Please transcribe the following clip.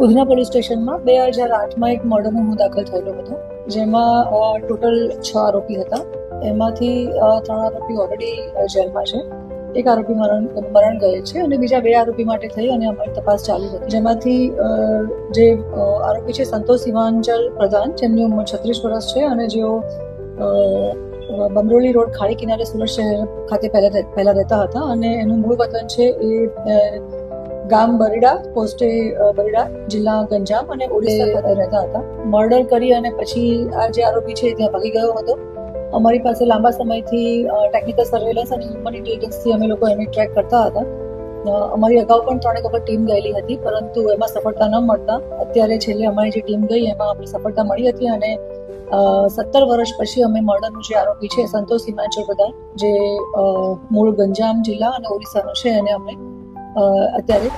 Udhna police સ્ટેશનમાં 2008માં એક મર્ડરનો ગુનો દાખલ થયેલો હતો, જેમાં ટોટલ 6 આરોપી હતા. એમાંથી 3 આરોપી ઓલરેડી જેલમાં છે, એક આરોપી મરણ ગયેલ છે અને બીજા 2 આરોપી માટે થઈ અને અમારી તપાસ ચાલુ હતી. જેમાંથી જે આરોપી છે સંતોષ હિમાંચલ પ્રધાન, જેમની ઉંમર 36 વર્ષ છે અને જેઓ બમરોલી રોડ ખાડી કિનારે સુરત શહેર ખાતે પહેલા રહેતા હતા અને એનું મૂળ વતન છે એ ગામ બરીડા, પોસ્ટે બરીડા, જિલ્લા ગંજામ અને ઓડિશા ખાતે રહેતા હતા. મર્ડર કરી અને પછી આ જે આરોપી છે ત્યાં ભાગી ગયો હતો. અમારી પાસે લાંબા સમયથી ટેકનિકલ સર્વેલન્સ અને હ્યુમન ઇન્ટેલિજન્સથી અમે લોકો એને ટ્રેક કરતા હતા. અમારી અગાઉ પણ 3 વખત ટીમ ગયેલી હતી, પરંતુ એમાં સફળતા ન મળતા અત્યારે છેલ્લે અમારી જે ટીમ ગઈ એમાં અમને સફળતા મળી હતી અને 17 વર્ષ પછી અમે મર્ડરનું જે આરોપી છે સંતોષ હિમાંચલ પ્રધાન, જે મૂળ ગંજામ જિલ્લા અને ઓડિશાનો છે, એને અમે અત્યારે